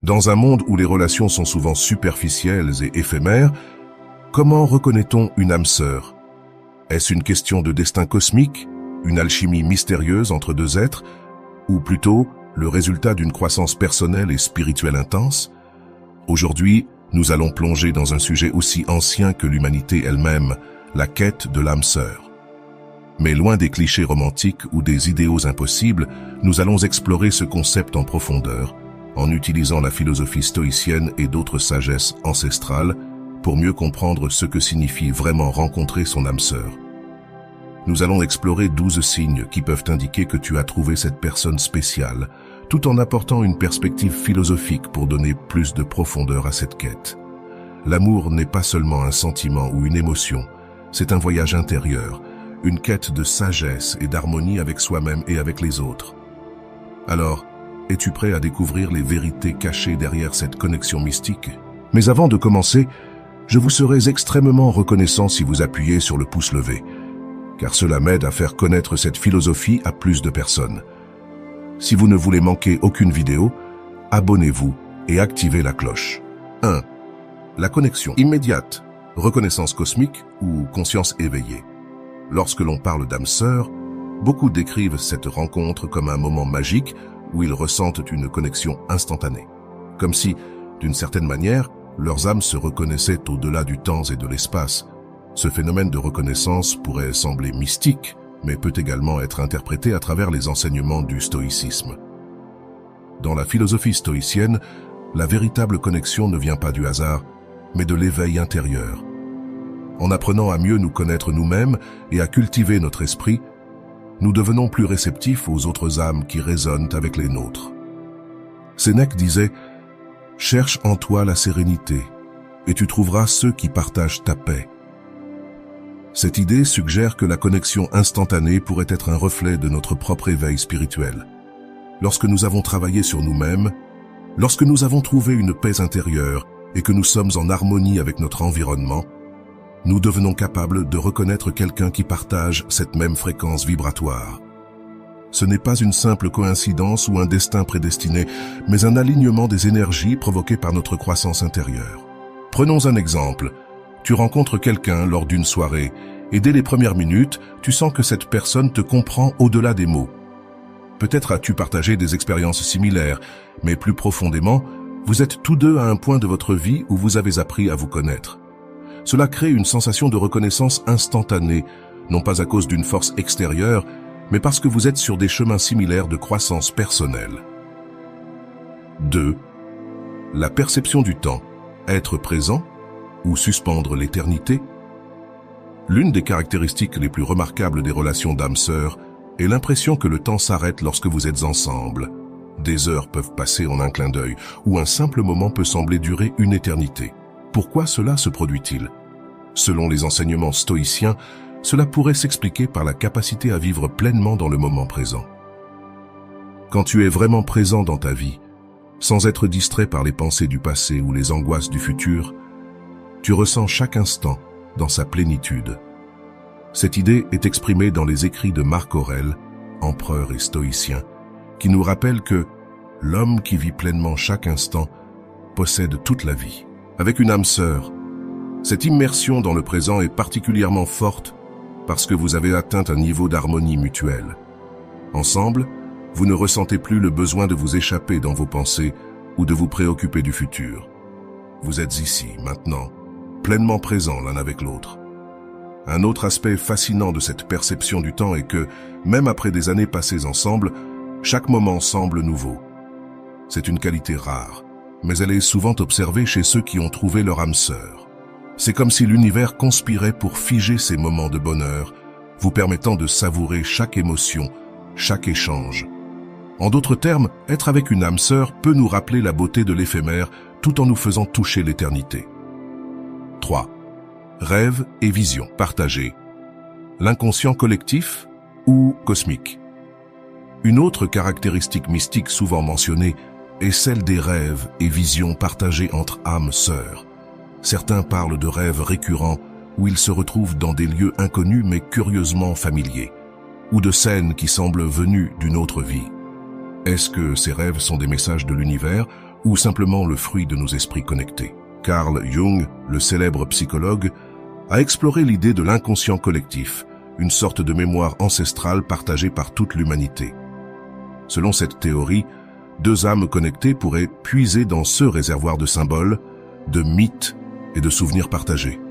Dans un monde où les relations sont souvent superficielles et éphémères, comment reconnaît-on une âme sœur? Est-ce une question de destin cosmique, une alchimie mystérieuse entre deux êtres, ou plutôt le résultat d'une croissance personnelle et spirituelle intense? Aujourd'hui, nous allons plonger dans un sujet aussi ancien que l'humanité elle-même, la quête de l'âme sœur. Mais loin des clichés romantiques ou des idéaux impossibles, nous allons explorer ce concept en profondeur, en utilisant la philosophie stoïcienne et d'autres sagesses ancestrales pour mieux comprendre ce que signifie vraiment rencontrer son âme sœur. Nous allons explorer 12 signes qui peuvent indiquer que tu as trouvé cette personne spéciale, tout en apportant une perspective philosophique pour donner plus de profondeur à cette quête. L'amour n'est pas seulement un sentiment ou une émotion, c'est un voyage intérieur, une quête de sagesse et d'harmonie avec soi-même et avec les autres. Alors, es-tu prêt à découvrir les vérités cachées derrière cette connexion mystique? Mais avant de commencer, je vous serais extrêmement reconnaissant si vous appuyez sur le pouce levé, car cela m'aide à faire connaître cette philosophie à plus de personnes. Si vous ne voulez manquer aucune vidéo, abonnez-vous et activez la cloche. 1. La connexion immédiate, reconnaissance cosmique ou conscience éveillée. Lorsque l'on parle d'âme sœur, beaucoup décrivent cette rencontre comme un moment magique où ils ressentent une connexion instantanée. Comme si, d'une certaine manière, leurs âmes se reconnaissaient au-delà du temps et de l'espace. Ce phénomène de reconnaissance pourrait sembler mystique, mais peut également être interprété à travers les enseignements du stoïcisme. Dans la philosophie stoïcienne, la véritable connexion ne vient pas du hasard, mais de l'éveil intérieur. En apprenant à mieux nous connaître nous-mêmes et à cultiver notre esprit, nous devenons plus réceptifs aux autres âmes qui résonnent avec les nôtres. Sénèque disait « Cherche en toi la sérénité, et tu trouveras ceux qui partagent ta paix. » Cette idée suggère que la connexion instantanée pourrait être un reflet de notre propre éveil spirituel. Lorsque nous avons travaillé sur nous-mêmes, lorsque nous avons trouvé une paix intérieure et que nous sommes en harmonie avec notre environnement, nous devenons capables de reconnaître quelqu'un qui partage cette même fréquence vibratoire. Ce n'est pas une simple coïncidence ou un destin prédestiné, mais un alignement des énergies provoquées par notre croissance intérieure. Prenons un exemple. Tu rencontres quelqu'un lors d'une soirée, et dès les premières minutes, tu sens que cette personne te comprend au-delà des mots. Peut-être as-tu partagé des expériences similaires, mais plus profondément, vous êtes tous deux à un point de votre vie où vous avez appris à vous connaître. Cela crée une sensation de reconnaissance instantanée, non pas à cause d'une force extérieure, mais parce que vous êtes sur des chemins similaires de croissance personnelle. 2. La perception du temps. Être présent ou suspendre l'éternité? L'une des caractéristiques les plus remarquables des relations d'âme sœur est l'impression que le temps s'arrête lorsque vous êtes ensemble. Des heures peuvent passer en un clin d'œil, ou un simple moment peut sembler durer une éternité. Pourquoi cela se produit-il? Selon les enseignements stoïciens, cela pourrait s'expliquer par la capacité à vivre pleinement dans le moment présent. Quand tu es vraiment présent dans ta vie, sans être distrait par les pensées du passé ou les angoisses du futur, tu ressens chaque instant dans sa plénitude. Cette idée est exprimée dans les écrits de Marc Aurèle, empereur et stoïcien, qui nous rappelle que l'homme qui vit pleinement chaque instant possède toute la vie. Avec une âme sœur, cette immersion dans le présent est particulièrement forte parce que vous avez atteint un niveau d'harmonie mutuelle. Ensemble, vous ne ressentez plus le besoin de vous échapper dans vos pensées ou de vous préoccuper du futur. Vous êtes ici, maintenant, pleinement présents l'un avec l'autre. Un autre aspect fascinant de cette perception du temps est que, même après des années passées ensemble, chaque moment semble nouveau. C'est une qualité rare, mais elle est souvent observée chez ceux qui ont trouvé leur âme sœur. C'est comme si l'univers conspirait pour figer ces moments de bonheur, vous permettant de savourer chaque émotion, chaque échange. En d'autres termes, être avec une âme sœur peut nous rappeler la beauté de l'éphémère tout en nous faisant toucher l'éternité. 3. Rêve et vision partagées. L'inconscient collectif ou cosmique. Une autre caractéristique mystique souvent mentionnée est celle des rêves et visions partagées entre âmes sœurs. Certains parlent de rêves récurrents où ils se retrouvent dans des lieux inconnus mais curieusement familiers, ou de scènes qui semblent venues d'une autre vie. Est-ce que ces rêves sont des messages de l'univers ou simplement le fruit de nos esprits connectés. Carl Jung, le célèbre psychologue, a exploré l'idée de l'inconscient collectif, une sorte de mémoire ancestrale partagée par toute l'humanité. Selon cette théorie, deux âmes connectées pourraient puiser dans ce réservoir de symboles, de mythes et de souvenirs partagés.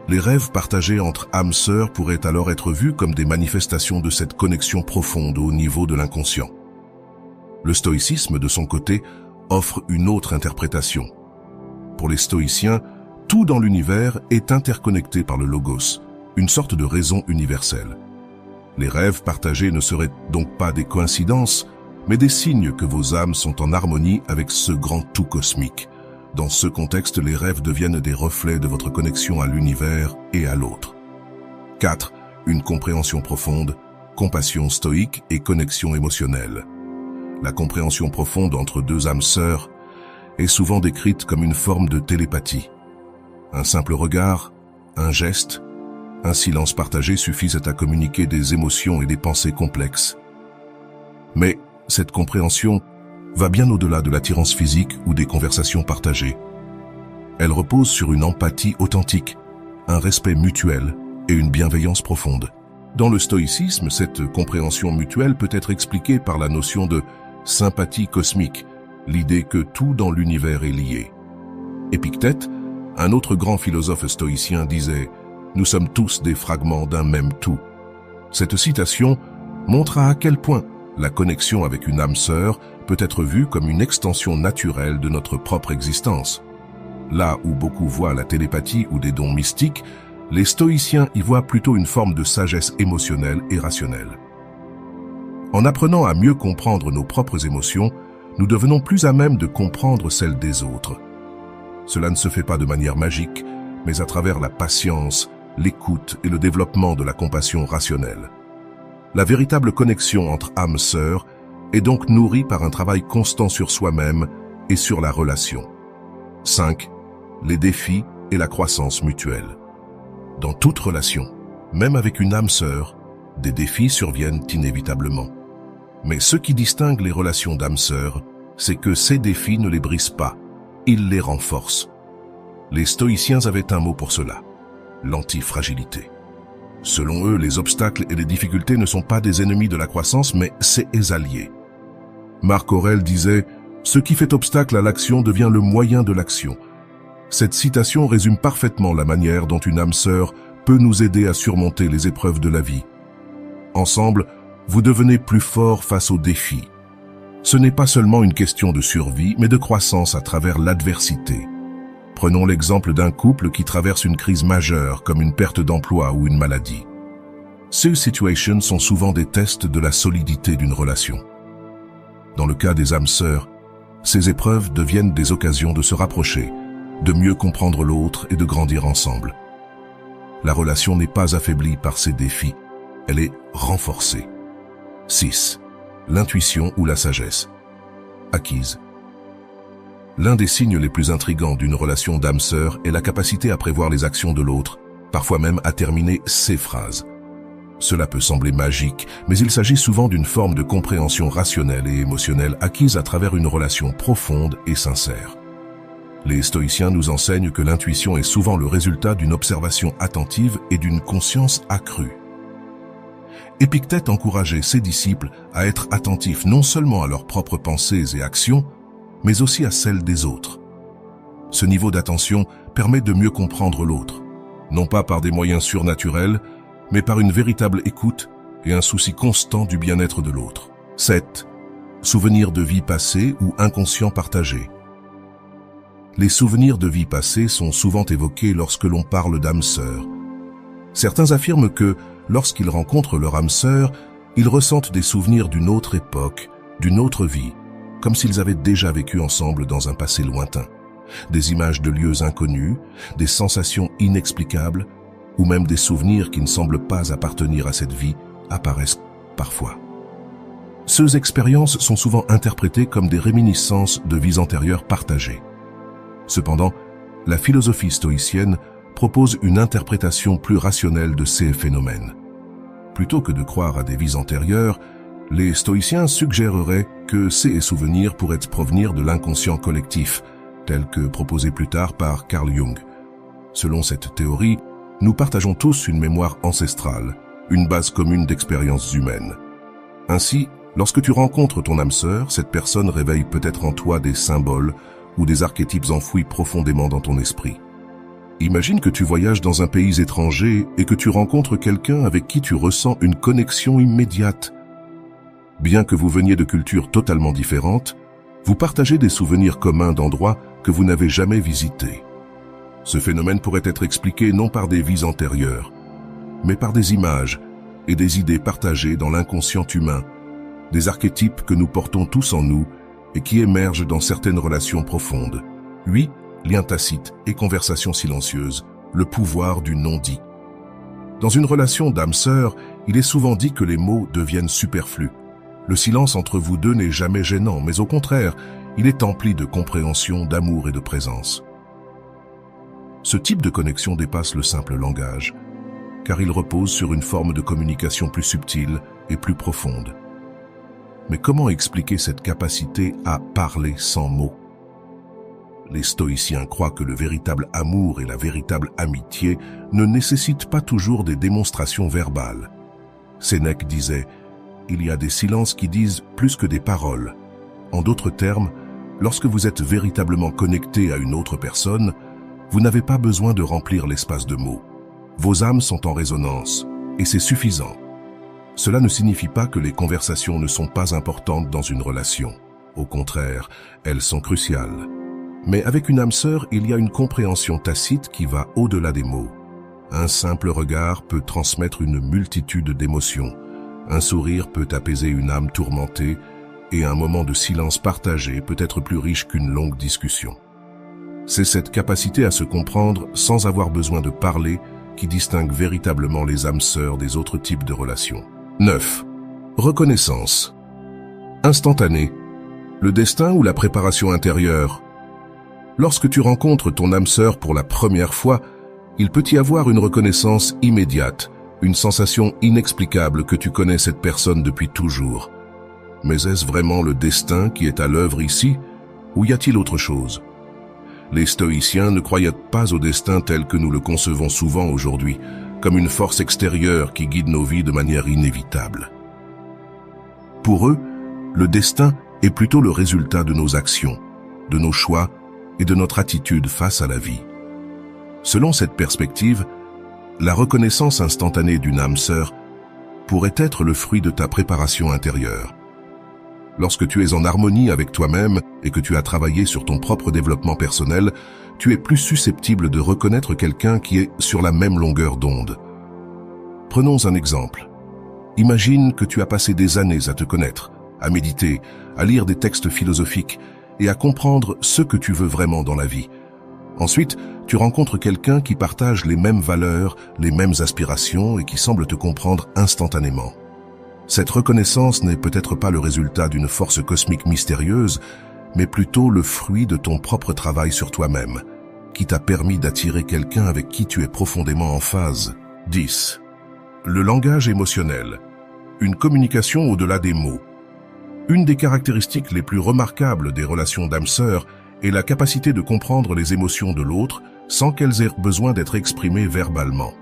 Les rêves partagés entre âmes sœurs pourraient alors être vus comme des manifestations de cette connexion profonde au niveau de l'inconscient. Le stoïcisme, de son côté, offre une autre interprétation. Pour les stoïciens, tout dans l'univers est interconnecté par le logos, une sorte de raison universelle. Les rêves partagés ne seraient donc pas des coïncidences, mais des signes que vos âmes sont en harmonie avec ce grand tout cosmique. Dans ce contexte, les rêves deviennent des reflets de votre connexion à l'univers et à l'autre. 4. Une compréhension profonde, compassion stoïque et connexion émotionnelle. La compréhension profonde entre deux âmes sœurs est souvent décrite comme une forme de télépathie. Un simple regard, un geste, un silence partagé suffisent à communiquer des émotions et des pensées complexes. Mais cette compréhension va bien au-delà de l'attirance physique ou des conversations partagées. Elle repose sur une empathie authentique, un respect mutuel et une bienveillance profonde. Dans le stoïcisme, cette compréhension mutuelle peut être expliquée par la notion de sympathie cosmique, l'idée que tout dans l'univers est lié. Épictète, un autre grand philosophe stoïcien, disait « Nous sommes tous des fragments d'un même tout ». Cette citation montre à quel point la connexion avec une âme sœur peut être vue comme une extension naturelle de notre propre existence. Là où beaucoup voient la télépathie ou des dons mystiques, les stoïciens y voient plutôt une forme de sagesse émotionnelle et rationnelle. En apprenant à mieux comprendre nos propres émotions, nous devenons plus à même de comprendre celles des autres. Cela ne se fait pas de manière magique, mais à travers la patience, l'écoute et le développement de la compassion rationnelle. La véritable connexion entre âmes sœurs est donc nourrie par un travail constant sur soi-même et sur la relation. 5. Les défis et la croissance mutuelle. Dans toute relation, même avec une âme sœur, des défis surviennent inévitablement. Mais ce qui distingue les relations d'âmes sœurs, c'est que ces défis ne les brisent pas, ils les renforcent. Les stoïciens avaient un mot pour cela, l'antifragilité. Selon eux, les obstacles et les difficultés ne sont pas des ennemis de la croissance, mais ses alliés. Marc Aurèle disait « Ce qui fait obstacle à l'action devient le moyen de l'action ». Cette citation résume parfaitement la manière dont une âme sœur peut nous aider à surmonter les épreuves de la vie. Ensemble, vous devenez plus fort face aux défis. Ce n'est pas seulement une question de survie, mais de croissance à travers l'adversité. Prenons l'exemple d'un couple qui traverse une crise majeure comme une perte d'emploi ou une maladie. Ces situations sont souvent des tests de la solidité d'une relation. Dans le cas des âmes sœurs, ces épreuves deviennent des occasions de se rapprocher, de mieux comprendre l'autre et de grandir ensemble. La relation n'est pas affaiblie par ces défis, elle est renforcée. 6. L'intuition ou la sagesse. Acquise. L'un des signes les plus intrigants d'une relation d'âme-sœur est la capacité à prévoir les actions de l'autre, parfois même à terminer ses phrases. Cela peut sembler magique, mais il s'agit souvent d'une forme de compréhension rationnelle et émotionnelle acquise à travers une relation profonde et sincère. Les stoïciens nous enseignent que l'intuition est souvent le résultat d'une observation attentive et d'une conscience accrue. Épictète encourageait ses disciples à être attentifs non seulement à leurs propres pensées et actions, mais aussi à celles des autres. Ce niveau d'attention permet de mieux comprendre l'autre, non pas par des moyens surnaturels, mais par une véritable écoute et un souci constant du bien-être de l'autre. 7. Souvenirs de vie passée ou inconscients partagés. Les souvenirs de vie passée sont souvent évoqués lorsque l'on parle d'âme sœur. Certains affirment que, lorsqu'ils rencontrent leur âme sœur, ils ressentent des souvenirs d'une autre époque, d'une autre vie, comme s'ils avaient déjà vécu ensemble dans un passé lointain. Des images de lieux inconnus, des sensations inexplicables, ou même des souvenirs qui ne semblent pas appartenir à cette vie apparaissent parfois. Ces expériences sont souvent interprétées comme des réminiscences de vies antérieures partagées. Cependant, la philosophie stoïcienne propose une interprétation plus rationnelle de ces phénomènes. Plutôt que de croire à des vies antérieures, Les stoïciens suggéreraient que ces souvenirs pourraient provenir de l'inconscient collectif, tel que proposé plus tard par Carl Jung. Selon cette théorie, nous partageons tous une mémoire ancestrale, une base commune d'expériences humaines. Ainsi, lorsque tu rencontres ton âme sœur, cette personne réveille peut-être en toi des symboles ou des archétypes enfouis profondément dans ton esprit. Imagine que tu voyages dans un pays étranger et que tu rencontres quelqu'un avec qui tu ressens une connexion immédiate. Bien que vous veniez de cultures totalement différentes, vous partagez des souvenirs communs d'endroits que vous n'avez jamais visités. Ce phénomène pourrait être expliqué non par des vies antérieures, mais par des images et des idées partagées dans l'inconscient humain, des archétypes que nous portons tous en nous et qui émergent dans certaines relations profondes. Oui, liens tacites et conversations silencieuses, le pouvoir du non-dit. Dans une relation d'âme-sœur, il est souvent dit que les mots deviennent superflus. Le silence entre vous deux n'est jamais gênant, mais au contraire, il est empli de compréhension, d'amour et de présence. Ce type de connexion dépasse le simple langage, car il repose sur une forme de communication plus subtile et plus profonde. Mais comment expliquer cette capacité à parler sans mots? Les stoïciens croient que le véritable amour et la véritable amitié ne nécessitent pas toujours des démonstrations verbales. Sénèque disait « Il y a des silences qui disent plus que des paroles ». En d'autres termes, lorsque vous êtes véritablement connecté à une autre personne, vous n'avez pas besoin de remplir l'espace de mots. Vos âmes sont en résonance, et c'est suffisant. Cela ne signifie pas que les conversations ne sont pas importantes dans une relation. Au contraire, elles sont cruciales. Mais avec une âme sœur, il y a une compréhension tacite qui va au-delà des mots. Un simple regard peut transmettre une multitude d'émotions. Un sourire peut apaiser une âme tourmentée, et un moment de silence partagé peut être plus riche qu'une longue discussion. C'est cette capacité à se comprendre sans avoir besoin de parler qui distingue véritablement les âmes sœurs des autres types de relations. 9. Reconnaissance. Instantanée. Le destin ou la préparation intérieure. Lorsque tu rencontres ton âme sœur pour la première fois, il peut y avoir une reconnaissance immédiate, une sensation inexplicable que tu connais cette personne depuis toujours. Mais est-ce vraiment le destin qui est à l'œuvre ici, ou y a-t-il autre chose? Les stoïciens ne croyaient pas au destin tel que nous le concevons souvent aujourd'hui, comme une force extérieure qui guide nos vies de manière inévitable. Pour eux, le destin est plutôt le résultat de nos actions, de nos choix et de notre attitude face à la vie. Selon cette perspective, la reconnaissance instantanée d'une âme sœur pourrait être le fruit de ta préparation intérieure. Lorsque tu es en harmonie avec toi-même et que tu as travaillé sur ton propre développement personnel, tu es plus susceptible de reconnaître quelqu'un qui est sur la même longueur d'onde. Prenons un exemple. Imagine que tu as passé des années à te connaître, à méditer, à lire des textes philosophiques et à comprendre ce que tu veux vraiment dans la vie. Ensuite, tu rencontres quelqu'un qui partage les mêmes valeurs, les mêmes aspirations et qui semble te comprendre instantanément. Cette reconnaissance n'est peut-être pas le résultat d'une force cosmique mystérieuse, mais plutôt le fruit de ton propre travail sur toi-même, qui t'a permis d'attirer quelqu'un avec qui tu es profondément en phase. 10. Le langage émotionnel. Une communication au-delà des mots. Une des caractéristiques les plus remarquables des relations d'âme-sœur est la capacité de comprendre les émotions de l'autre sans qu'elles aient besoin d'être exprimées verbalement.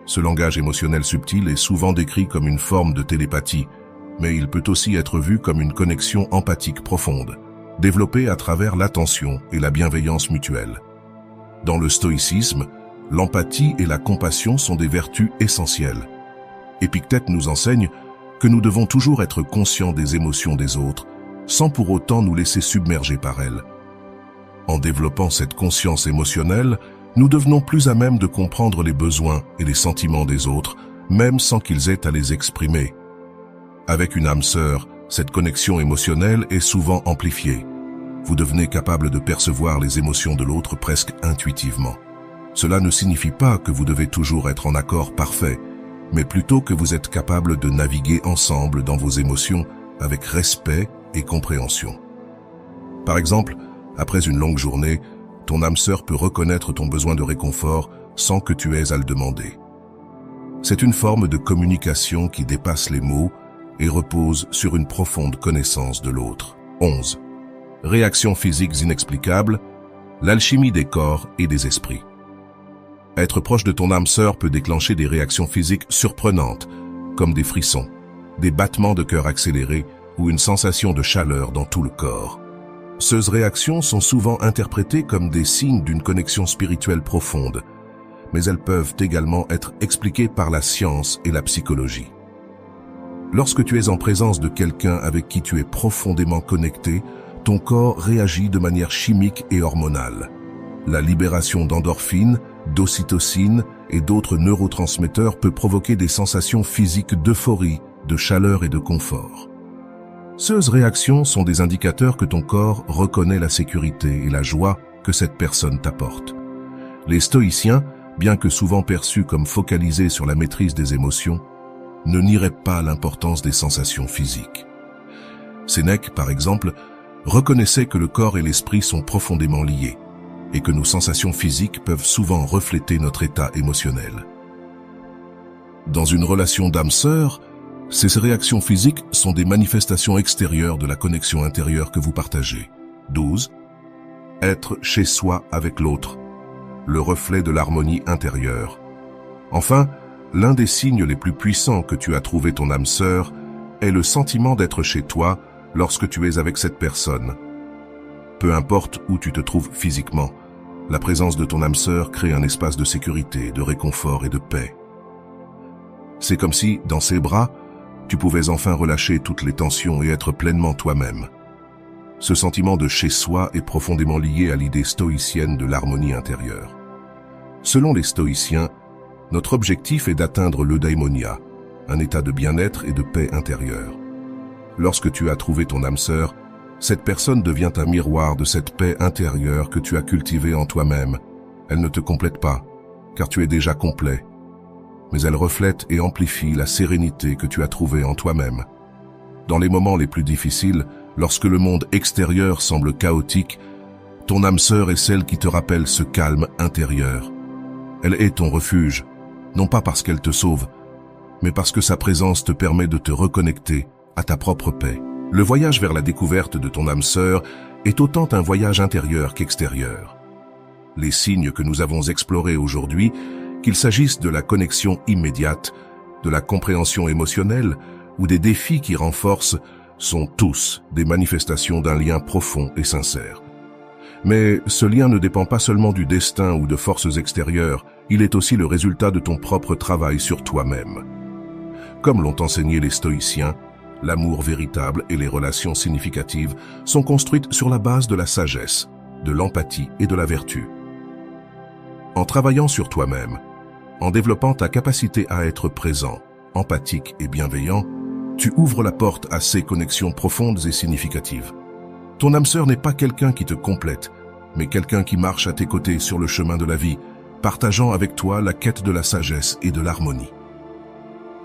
Ce langage émotionnel subtil est souvent décrit comme une forme de télépathie, mais il peut aussi être vu comme une connexion empathique profonde, développée à travers l'attention et la bienveillance mutuelle. Dans le stoïcisme, l'empathie et la compassion sont des vertus essentielles. Épictète nous enseigne que nous devons toujours être conscients des émotions des autres, sans pour autant nous laisser submerger par elles. En développant cette conscience émotionnelle, nous devenons plus à même de comprendre les besoins et les sentiments des autres, même sans qu'ils aient à les exprimer. Avec une âme sœur, cette connexion émotionnelle est souvent amplifiée. Vous devenez capable de percevoir les émotions de l'autre presque intuitivement. Cela ne signifie pas que vous devez toujours être en accord parfait, mais plutôt que vous êtes capable de naviguer ensemble dans vos émotions avec respect et compréhension. Par exemple, après une longue journée, ton âme sœur peut reconnaître ton besoin de réconfort sans que tu aies à le demander. C'est une forme de communication qui dépasse les mots et repose sur une profonde connaissance de l'autre. 11. Réactions physiques inexplicables, l'alchimie des corps et des esprits. Être proche de ton âme sœur peut déclencher des réactions physiques surprenantes, comme des frissons, des battements de cœur accélérés ou une sensation de chaleur dans tout le corps. Ces réactions sont souvent interprétées comme des signes d'une connexion spirituelle profonde, mais elles peuvent également être expliquées par la science et la psychologie. Lorsque tu es en présence de quelqu'un avec qui tu es profondément connecté, ton corps réagit de manière chimique et hormonale. La libération d'endorphines, d'ocytocine et d'autres neurotransmetteurs peut provoquer des sensations physiques d'euphorie, de chaleur et de confort. Ces réactions sont des indicateurs que ton corps reconnaît la sécurité et la joie que cette personne t'apporte. Les stoïciens, bien que souvent perçus comme focalisés sur la maîtrise des émotions, ne nieraient pas l'importance des sensations physiques. Sénèque, par exemple, reconnaissait que le corps et l'esprit sont profondément liés et que nos sensations physiques peuvent souvent refléter notre état émotionnel. Dans une relation d'âme-sœur, ces réactions physiques sont des manifestations extérieures de la connexion intérieure que vous partagez. 12. Être chez soi avec l'autre, le reflet de l'harmonie intérieure. Enfin, l'un des signes les plus puissants que tu as trouvé ton âme sœur est le sentiment d'être chez toi lorsque tu es avec cette personne. Peu importe où tu te trouves physiquement, la présence de ton âme sœur crée un espace de sécurité, de réconfort et de paix. C'est comme si, dans ses bras, tu pouvais enfin relâcher toutes les tensions et être pleinement toi-même. Ce sentiment de chez soi est profondément lié à l'idée stoïcienne de l'harmonie intérieure. Selon les stoïciens, notre objectif est d'atteindre l'eudaimonia, un état de bien-être et de paix intérieure. Lorsque tu as trouvé ton âme sœur, cette personne devient un miroir de cette paix intérieure que tu as cultivée en toi-même. Elle ne te complète pas, car tu es déjà complet, mais elle reflète et amplifie la sérénité que tu as trouvée en toi-même. Dans les moments les plus difficiles, lorsque le monde extérieur semble chaotique, ton âme sœur est celle qui te rappelle ce calme intérieur. Elle est ton refuge, non pas parce qu'elle te sauve, mais parce que sa présence te permet de te reconnecter à ta propre paix. Le voyage vers la découverte de ton âme sœur est autant un voyage intérieur qu'extérieur. Les signes que nous avons explorés aujourd'hui, qu'il s'agisse de la connexion immédiate, de la compréhension émotionnelle ou des défis qui renforcent, sont tous des manifestations d'un lien profond et sincère. Mais ce lien ne dépend pas seulement du destin ou de forces extérieures, il est aussi le résultat de ton propre travail sur toi-même. Comme l'ont enseigné les stoïciens, l'amour véritable et les relations significatives sont construites sur la base de la sagesse, de l'empathie et de la vertu. En travaillant sur toi-même, en développant ta capacité à être présent, empathique et bienveillant, tu ouvres la porte à ces connexions profondes et significatives. Ton âme sœur n'est pas quelqu'un qui te complète, mais quelqu'un qui marche à tes côtés sur le chemin de la vie, partageant avec toi la quête de la sagesse et de l'harmonie.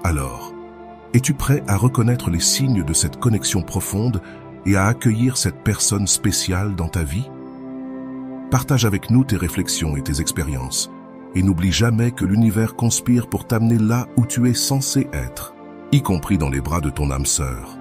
Alors, es-tu prêt à reconnaître les signes de cette connexion profonde et à accueillir cette personne spéciale dans ta vie? Partage avec nous tes réflexions et tes expériences. Et n'oublie jamais que l'univers conspire pour t'amener là où tu es censé être, y compris dans les bras de ton âme sœur.